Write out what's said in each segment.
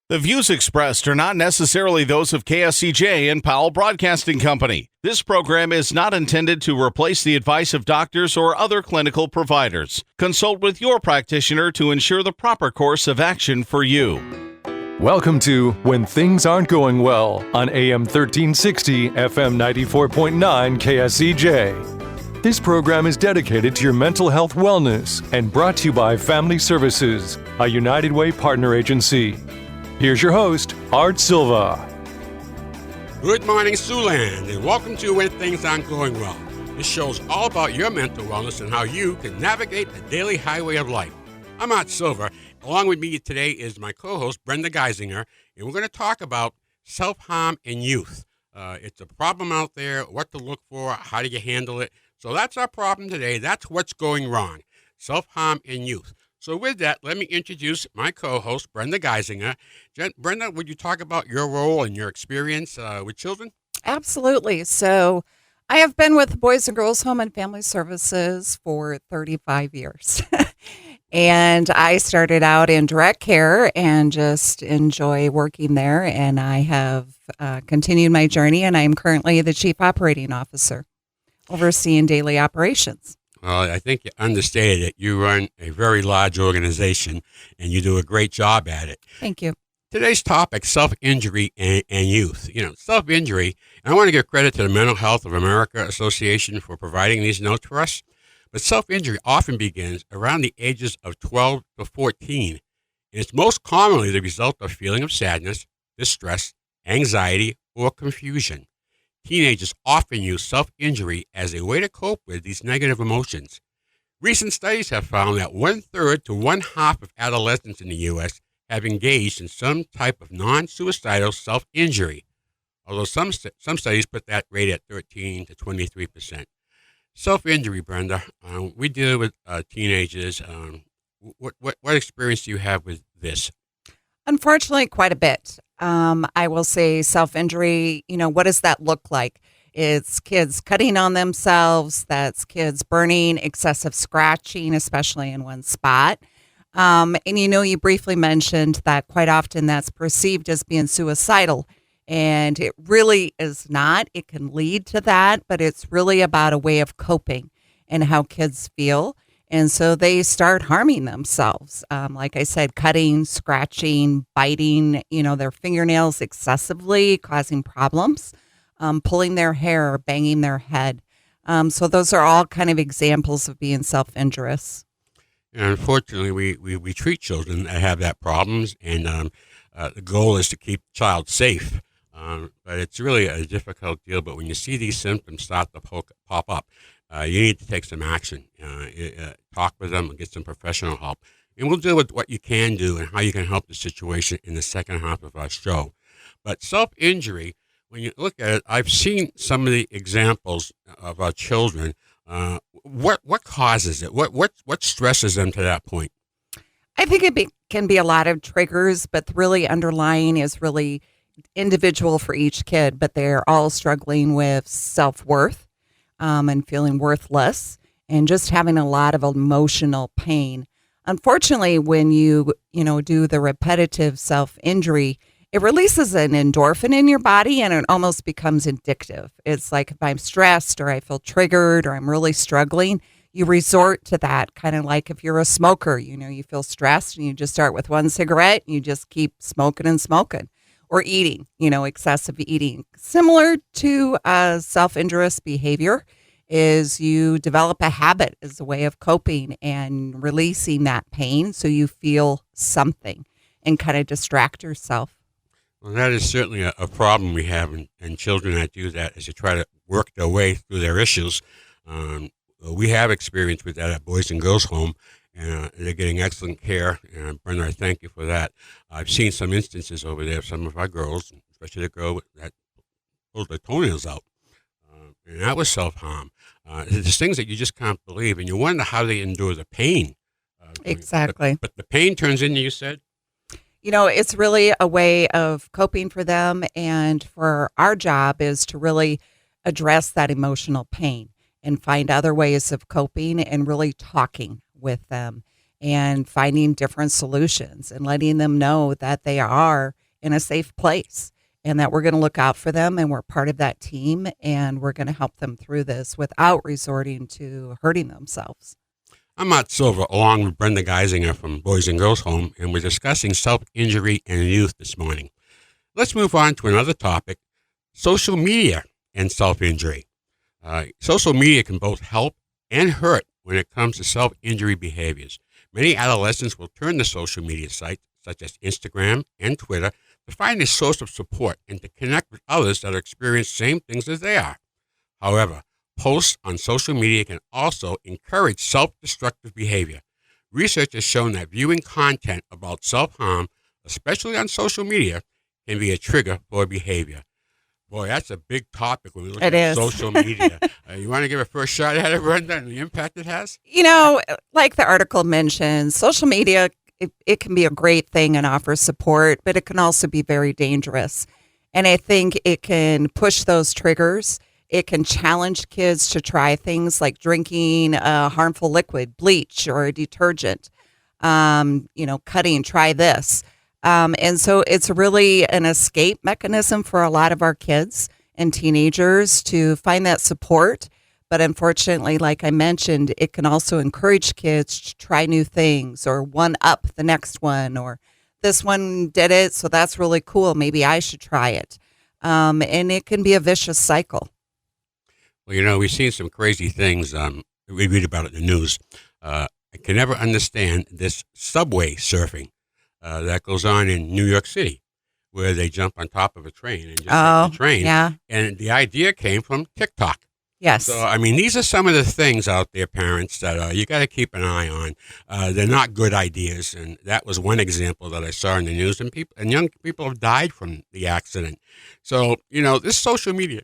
The views expressed are not necessarily those of KSCJ and Powell Broadcasting Company. This program is not intended to replace the advice of doctors or other clinical providers. Consult with your practitioner to ensure the proper course of action for you. Welcome to When Things Aren't Going Well on AM 1360, FM 94.9 KSCJ. This program is dedicated to your mental health wellness and brought to you by Family Services, a United Way partner agency. Here's your host, Art Silva. Good morning, Siouxland, and welcome to When Things Aren't Going Well. This show's all about your mental wellness and how you can navigate the daily highway of life. I'm Art Silva. Along with me today is my co-host, Brenda Geisinger, and we're going to talk about self-harm in youth. It's a problem out there, what to look for, how do you handle it. So that's our problem today. That's what's going wrong, self-harm in youth. So with that, let me introduce my co-host, Brenda Geisinger. Brenda, would you talk about your role and your experience with children? Absolutely. So I have been with Boys and Girls Home and Family Services for 35 years. And I started out in direct care and just enjoy working there. And I have continued my journey, and I'm currently the Chief Operating Officer, overseeing daily operations. Well, I think you understated it. You run a very large organization, and you do a great job at it. Thank you. Today's topic, self-injury and youth. Self-injury, and I want to give credit to the Mental Health of America Association for providing these notes for us. But self-injury often begins around the ages of 12 to 14, and it's most commonly the result of feeling of sadness, distress, anxiety, or confusion. Teenagers often use self-injury as a way to cope with these negative emotions. Recent studies have found that 1/3 to 1/2 of adolescents in the U.S. have engaged in some type of non-suicidal self-injury, although some studies put that rate at 13 to 23%. Self-injury, Brenda, we deal with teenagers. What experience do you have with this? Unfortunately, quite a bit. I will say self-injury, what does that look like? It's kids cutting on themselves. That's kids burning, excessive scratching, especially in one spot. And you briefly mentioned that quite often that's perceived as being suicidal. And it really is not. It can lead to that, but it's really about a way of coping and how kids feel. And so they start harming themselves. Like I said, cutting, scratching, biting, their fingernails excessively, causing problems, pulling their hair, banging their head. So those are all kind of examples of being self-injurious. And unfortunately, we treat children that have that problems, and the goal is to keep the child safe. But it's really a difficult deal. But when you see these symptoms start to pop up, you need to take some action. Talk with them and get some professional help. And we'll deal with what you can do and how you can help the situation in the second half of our show. But self-injury, when you look at it, I've seen some of the examples of our children. What causes it? What stresses them to that point? I think it can be a lot of triggers, but really underlying is really individual for each kid, but they're all struggling with self-worth and feeling worthless and just having a lot of emotional pain. Unfortunately, when you do the repetitive self-injury, it releases an endorphin in your body and it almost becomes addictive. It's like if I'm stressed or I feel triggered or I'm really struggling, you resort to that, kind of like if you're a smoker, you feel stressed and you just start with one cigarette and you just keep smoking and smoking. Or eating, excessive eating. Similar to self-injurious behavior is you develop a habit as a way of coping and releasing that pain so you feel something and kind of distract yourself. Well, that is certainly a problem we have in children that do that as they try to work their way through their issues. We have experience with that at Boys and Girls Home. And they're getting excellent care, and Brenda, I thank you for that. I've seen some instances over there of some of our girls, especially the girl that pulled their toenails out, and that was self-harm. There's things that you just can't believe, and you wonder how they endure the pain. Exactly. But the pain turns into, you said? It's really a way of coping for them, and for our job is to really address that emotional pain and find other ways of coping and really talking with them and finding different solutions and letting them know that they are in a safe place and that we're going to look out for them and we're part of that team and we're going to help them through this without resorting to hurting themselves. I'm Matt Silva, along with Brenda Geisinger from Boys and Girls Home, and we're discussing self-injury in youth this morning. Let's move on to another topic, social media and self-injury. Social media can both help and hurt when it comes to self-injury behaviors. Many adolescents will turn to social media sites such as Instagram and Twitter to find a source of support and to connect with others that experience the same things as they are. However, posts on social media can also encourage self-destructive behavior. Research has shown that viewing content about self-harm, especially on social media, can be a trigger for behavior. Boy, that's a big topic when we look at social media. You want to give a first shot at it, Brenda, and the impact it has? Like the article mentions, social media, it can be a great thing and offer support, but it can also be very dangerous. And I think it can push those triggers. It can challenge kids to try things like drinking a harmful liquid, bleach, or a detergent. Cutting, try this. And so it's really an escape mechanism for a lot of our kids and teenagers to find that support. But unfortunately, like I mentioned, it can also encourage kids to try new things or one up the next one, or this one did it, so that's really cool. Maybe I should try it. And it can be a vicious cycle. Well, we've seen some crazy things. We read about it in the news. I can never understand this subway surfing that goes on in New York City, where they jump on top of a train and just take the train. Yeah. And the idea came from TikTok. Yes. So, these are some of the things out there, parents, that you got to keep an eye on. They're not good ideas, and that was one example that I saw in the news, and young people have died from the accident. So, this social media,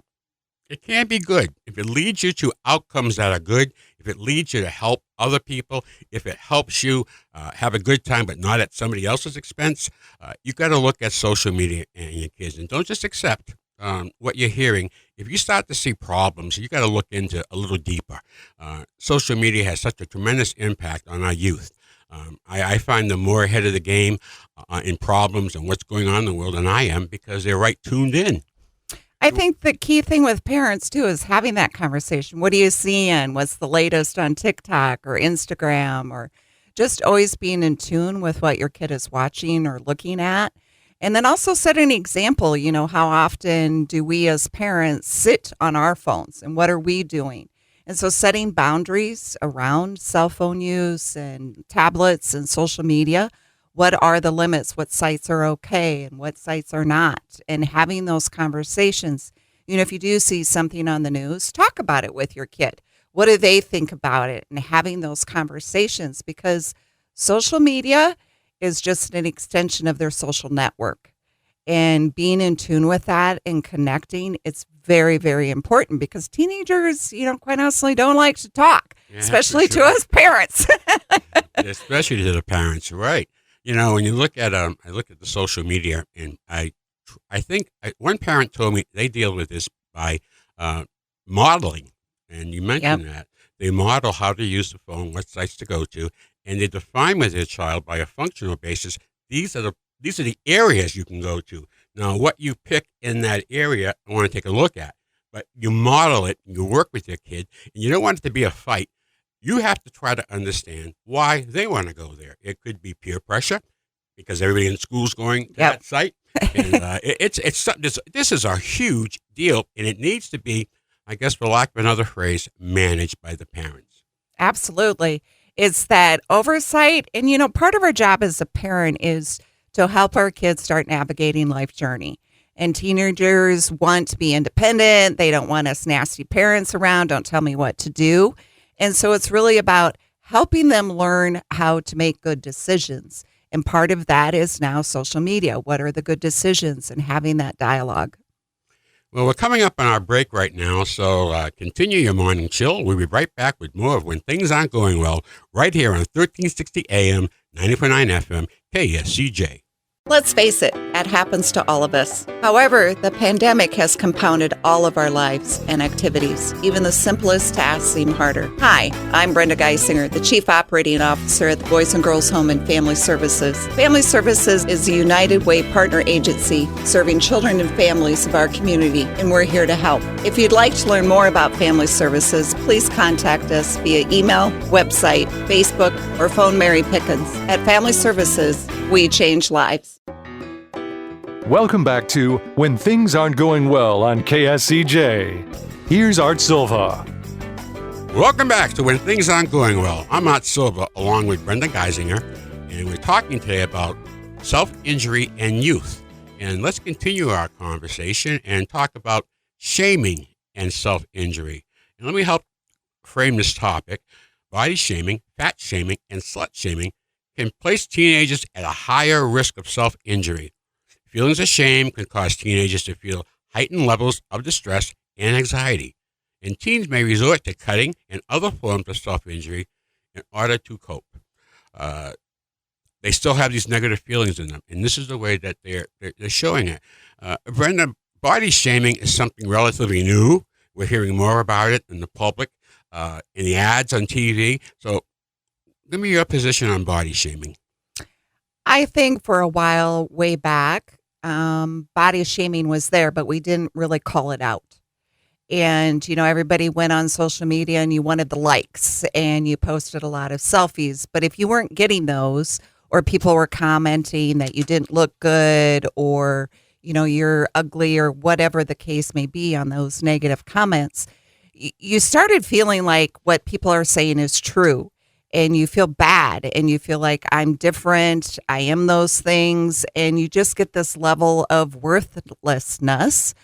it can be good if it leads you to outcomes that are good, if it leads you to help other people, if it helps you have a good time but not at somebody else's expense. You got to look at social media and your kids, and don't just accept what you're hearing. If you start to see problems, you got to look into a little deeper. Social media has such a tremendous impact on our youth. I find them more ahead of the game in problems and what's going on in the world than I am, because they're right tuned in. I think the key thing with parents, too, is having that conversation. What are you seeing? What's the latest on TikTok or Instagram? Or just always being in tune with what your kid is watching or looking at. And then also set an example. How often do we as parents sit on our phones, and what are we doing? And so setting boundaries around cell phone use and tablets and social media. What are the limits? What sites are okay and what sites are not? And having those conversations. If you do see something on the news, talk about it with your kid. What do they think about it? And having those conversations, because social media is just an extension of their social network. And being in tune with that and connecting, it's very, very important, because teenagers, quite honestly, don't like to talk, especially to us parents. Especially to the parents, right? When you look at I look at the social media, and I think one parent told me they deal with this by modeling, and you mentioned that they model how to use the phone, what sites to go to, and they define with their child by a functional basis. These are the areas you can go to. Now, what you pick in that area, I want to take a look at, but you model it, you work with your kid, and you don't want it to be a fight. You have to try to understand why they want to go there. It could be peer pressure, because everybody in school is going to that site. And this is a huge deal, and it needs to be, I guess, for lack of another phrase, managed by the parents. Absolutely. It's that oversight. And, part of our job as a parent is to help our kids start navigating life journey. And teenagers want to be independent. They don't want us nasty parents around. Don't tell me what to do. And so it's really about helping them learn how to make good decisions. And part of that is now social media. What are the good decisions, and having that dialogue? Well, we're coming up on our break right now, so continue your morning chill. We'll be right back with more of When Things Aren't Going Well, right here on 1360 AM, 90.9 FM, KSCJ. Let's face it, that happens to all of us. However, the pandemic has compounded all of our lives and activities. Even the simplest tasks seem harder. Hi, I'm Brenda Geisinger, the Chief Operating Officer at the Boys and Girls Home and Family Services. Family Services is a United Way partner agency serving children and families of our community, and we're here to help. If you'd like to learn more about Family Services, please contact us via email, website, Facebook, or phone Mary Pickens. At Family Services, we change lives. Welcome back to When Things Aren't Going Well on KSCJ. Here's Art Silva. Welcome back to When Things Aren't Going Well. I'm Art Silva along with Brenda Geisinger, and we're talking today about self-injury and youth. And let's continue our conversation and talk about shaming and self-injury. And let me help frame this topic. Body shaming, fat shaming, and slut shaming can place teenagers at a higher risk of self-injury. Feelings of shame can cause teenagers to feel heightened levels of distress and anxiety, and teens may resort to cutting and other forms of self-injury in order to cope. They still have these negative feelings in them, and this is the way that they're showing it. Brenda, body shaming is something relatively new. We're hearing more about it in the public, in the ads on TV. So give me your position on body shaming. I think for a while, way back, body shaming was there, but we didn't really call it out. And, everybody went on social media and you wanted the likes and you posted a lot of selfies. But if you weren't getting those, or people were commenting that you didn't look good, or, you're ugly, or whatever the case may be on those negative comments, you started feeling like what people are saying is true. And you feel bad and you feel like I'm different, I am those things, and you just get this level of worthlessness,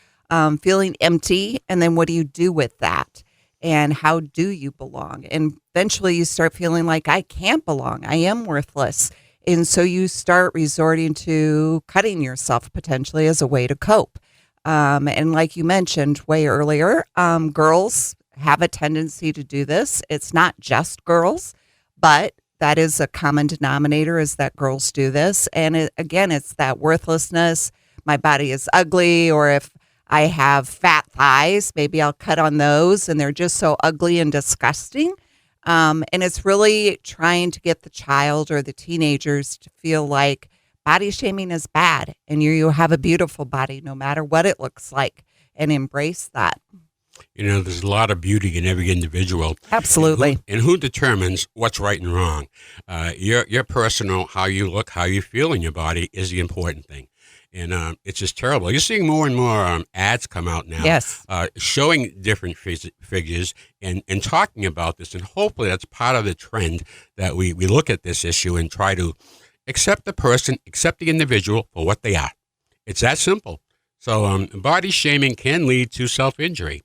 feeling empty. And then what do you do with that? And how do you belong? And eventually you start feeling like I can't belong, I am worthless. And so you start resorting to cutting yourself potentially as a way to cope. And like you mentioned way earlier, girls have a tendency to do this. It's not just girls. But that is a common denominator, is that girls do this. And again, it's that worthlessness. My body is ugly, or if I have fat thighs, maybe I'll cut on those, and they're just so ugly and disgusting. And it's really trying to get the child or the teenagers to feel like body shaming is bad, and you have a beautiful body no matter what it looks like, and embrace that. There's a lot of beauty in every individual. Absolutely. And who determines what's right and wrong? Your personal, how you look, how you feel in your body is the important thing. And it's just terrible. You're seeing more and more ads come out now. Yes. Showing different figures and talking about this. And hopefully that's part of the trend that we look at this issue and try to accept the person, accept the individual for what they are. It's that simple. So body shaming can lead to self-injury.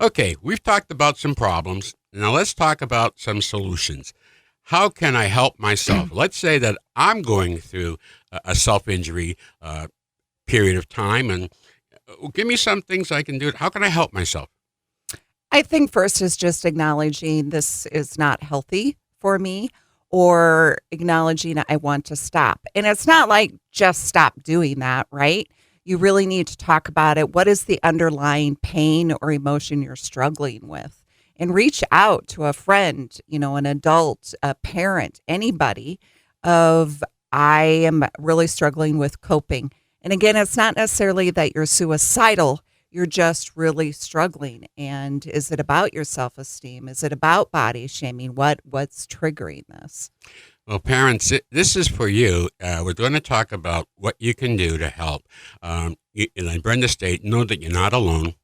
Okay, we've talked about some problems. Now let's talk about some solutions. How can I help myself? Let's say that I'm going through a self-injury period of time, and give me some things I can do. How can I help myself? I think first is just acknowledging this is not healthy for me, or acknowledging I want to stop. And it's not like just stop doing that, right? You really need to talk about it. What is the underlying pain or emotion you're struggling with? And reach out to a friend, an adult, a parent, anybody of, I am really struggling with coping. And again, it's not necessarily that you're suicidal. You're just really struggling. And is it about your self-esteem? Is it about body shaming? What's triggering this? Well, parents, this is for you. We're going to talk about what you can do to help. Like Brenda stated, know that you're not alone.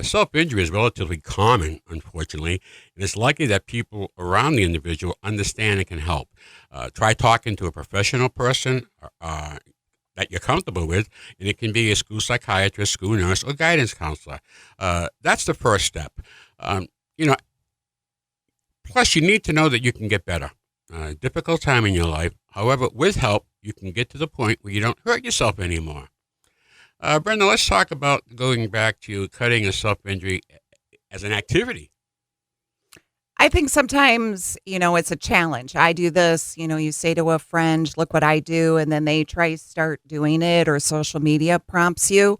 Self-injury is relatively common, unfortunately, and it's likely that people around the individual understand and can help. Try talking to a professional person that you're comfortable with, and it can be a school psychiatrist, school nurse, or guidance counselor. That's the first step. Plus, you need to know that you can get better. Difficult time in your life. However, with help, you can get to the point where you don't hurt yourself anymore. Brenda, let's talk about going back to cutting a self-injury as an activity. I think sometimes, it's a challenge. I do this, you say to a friend, look what I do, and then they try to start doing it, or social media prompts you,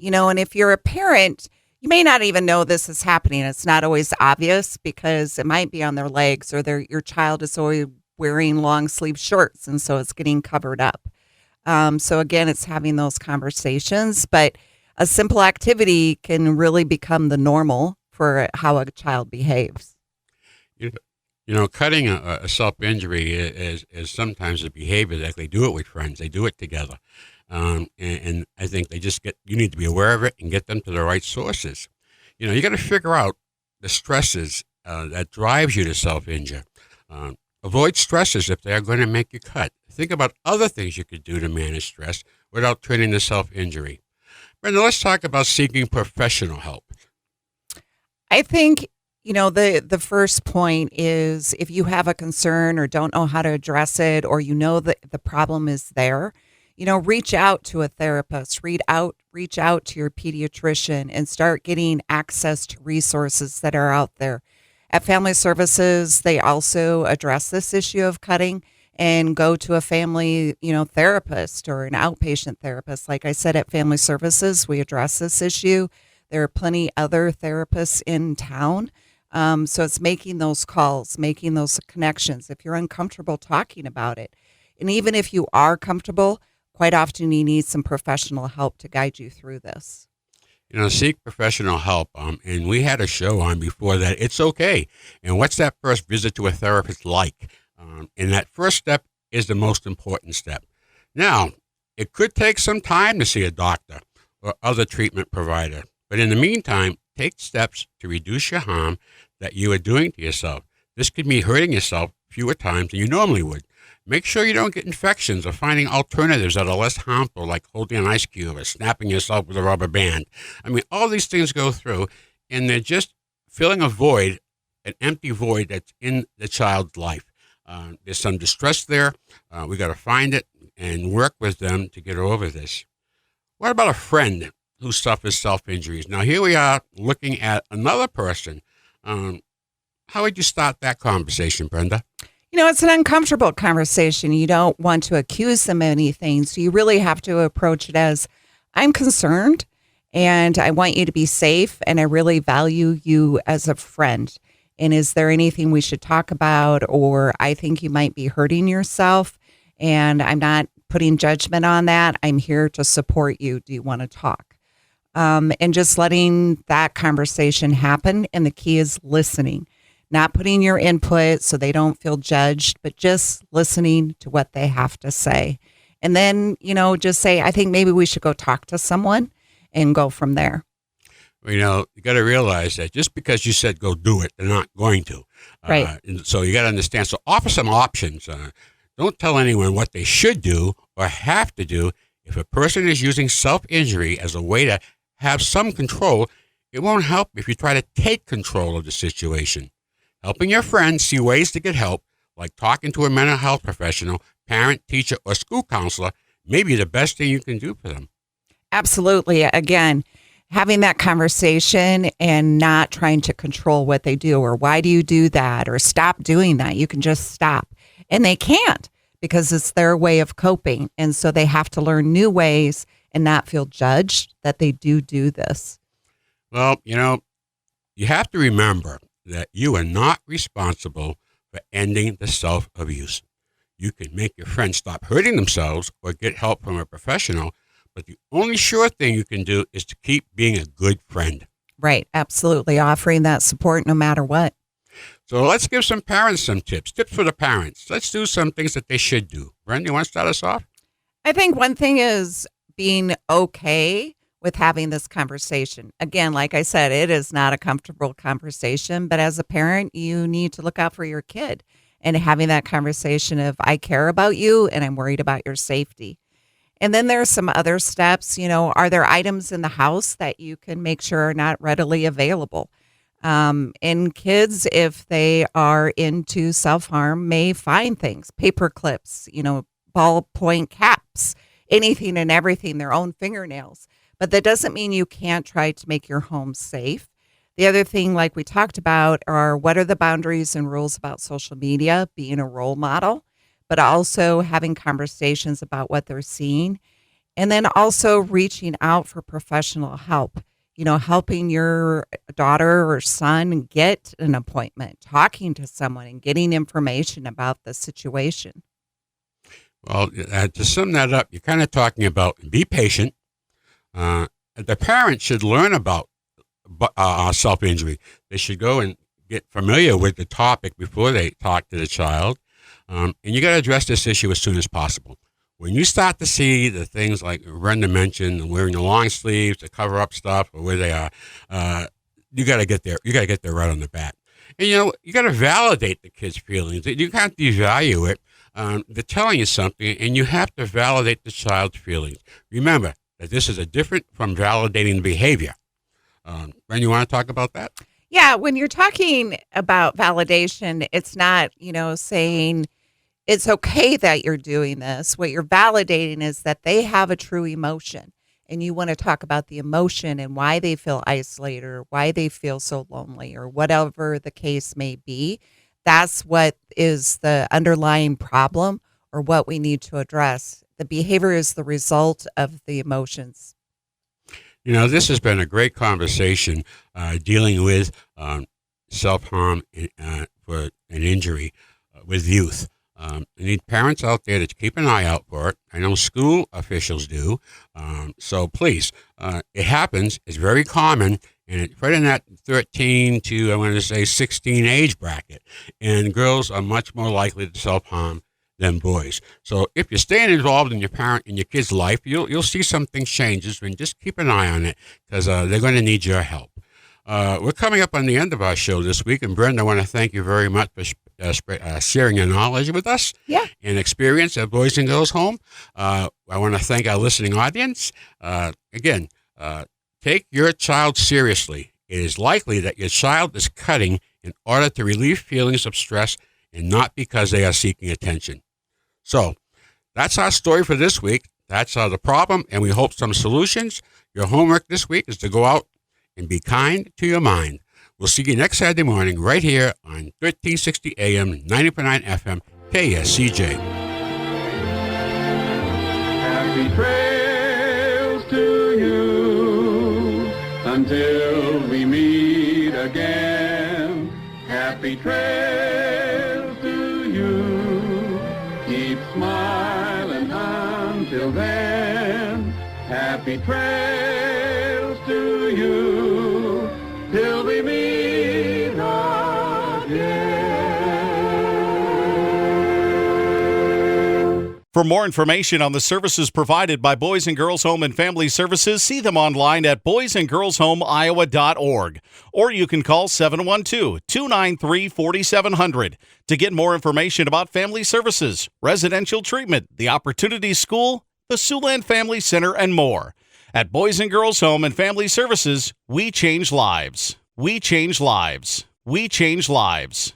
and if you're a parent, you may not even know this is happening. It's not always obvious because it might be on their legs, or your child is always wearing long sleeve shorts, and so it's getting covered up. So again, it's having those conversations, but a simple activity can really become the normal for how a child behaves. Cutting a self-injury is sometimes a behavior that they do it with friends. They do it together. And I think you need to be aware of it and get them to the right sources. You got to figure out the stresses that drives you to self-injure. Avoid stresses if they are going to make you cut. Think about other things you could do to manage stress without turning to self-injury. Brenda, let's talk about seeking professional help. I think, the first point is if you have a concern or don't know how to address it, or that the problem is there, reach out to a therapist, reach out to your pediatrician, and start getting access to resources that are out there. At Family Services, they also address this issue of cutting, and go to a family, therapist or an outpatient therapist. Like I said, at Family Services, we address this issue. There are plenty other therapists in town. So it's making those calls, making those connections. If you're uncomfortable talking about it, and even if you are comfortable, quite often you need some professional help to guide you through this. Seek professional help. And we had a show on before that. It's okay. And what's that first visit to a therapist like? And that first step is the most important step. Now, it could take some time to see a doctor or other treatment provider. But in the meantime, take steps to reduce your harm that you are doing to yourself. This could mean hurting yourself fewer times than you normally would. Make sure you don't get infections or finding alternatives that are less harmful, like holding an ice cube or snapping yourself with a rubber band. I mean, all these things go through, and they're just filling a void, an empty void that's in the child's life. There's some distress there. We got to find it and work with them to get over this. What about a friend who suffers self-injuries? Now, here we are looking at another person. How would you start that conversation, Brenda? It's an uncomfortable conversation. You don't want to accuse them of anything. So you really have to approach it as, I'm concerned and I want you to be safe, and I really value you as a friend. And is there anything we should talk about? Or I think you might be hurting yourself, and I'm not putting judgment on that. I'm here to support you. Do you want to talk? And just letting that conversation happen. And the key is listening, not putting your input so they don't feel judged, but just listening to what they have to say. And then, just say, I think maybe we should go talk to someone, and go from there. You got to realize that just because you said go do it, they're not going to. Right. So you got to understand. So offer some options. Don't tell anyone what they should do or have to do. If a person is using self-injury as a way to have some control, it won't help if you try to take control of the situation. Helping your friends see ways to get help, like talking to a mental health professional, parent, teacher, or school counselor, may be the best thing you can do for them. Absolutely. Again, having that conversation and not trying to control what they do, or why do you do that, or stop doing that. You can just stop. And they can't, because it's their way of coping. And so they have to learn new ways and not feel judged that they do this. Well, you have to remember that you are not responsible for ending the self-abuse. You can make your friends stop hurting themselves or get help from a professional, but the only sure thing you can do is to keep being a good friend. Right. Absolutely. Offering that support no matter what. So let's give some parents some tips. Tips for the parents. Let's do some things that they should do. Brenda, you want to start us off? I think one thing is being okay with having this conversation. Again, like I said, it is not a comfortable conversation, but as a parent, you need to look out for your kid, and having that conversation of, I care about you and I'm worried about your safety. And then there's some other steps. Are there items in the house that you can make sure are not readily available? And kids, if they are into self-harm, may find things, paper clips, ballpoint caps, anything and everything, their own fingernails. But that doesn't mean you can't try to make your home safe. The other thing, like we talked about, are what are the boundaries and rules about social media, being a role model, but also having conversations about what they're seeing. And then also reaching out for professional help, helping your daughter or son get an appointment, talking to someone and getting information about the situation. Well, to sum that up, you're kind of talking about be patient. The parents should learn about self-injury. They should go and get familiar with the topic before they talk to the child. And you got to address this issue as soon as possible. When you start to see the things like Brenda mentioned, wearing the long sleeves to cover up stuff or where they are, you got to get there. You got to get there right on the bat. And, you got to validate the kid's feelings. You can't devalue it. They're telling you something, and you have to validate the child's feelings. Remember that this is a different from validating behavior. Brenda, you want to talk about that? Yeah, when you're talking about validation, it's not, saying it's okay that you're doing this. What you're validating is that they have a true emotion, and you want to talk about the emotion and why they feel isolated or why they feel so lonely or whatever the case may be. That's what is the underlying problem or what we need to address. The behavior is the result of the emotions. This has been a great conversation dealing with self-harm for an injury with youth. I need parents out there to keep an eye out for it. I know school officials do. So please, it happens. It's very common. And it's right in that 13 to, I want to say, 16 age bracket. And girls are much more likely to self-harm than boys. So if you're staying involved in your kid's life, you'll see some things changes, and just keep an eye on it because they're going to need your help. We're coming up on the end of our show this week, and Brenda, I want to thank you very much for sharing your knowledge with us and experience at Boys and Girls Home. I want to thank our listening audience. Again, take your child seriously. It is likely that your child is cutting in order to relieve feelings of stress and not because they are seeking attention. So that's our story for this week. That's the problem, and we hope some solutions. Your homework this week is to go out and be kind to your mind. We'll see you next Saturday morning right here on 1360 AM, 90.9 FM, KSCJ. Happy trails to you until we meet again. Happy trails to you. Keep smiling until then. Happy trails to you till we meet again. For more information on the services provided by Boys and Girls Home and Family Services, see them online at boysandgirlshomeiowa.org. Or you can call 712-293-4700 to get more information about family services, residential treatment, the Opportunity School, the Siouxland Family Center, and more. At Boys and Girls Home and Family Services, we change lives. We change lives. We change lives.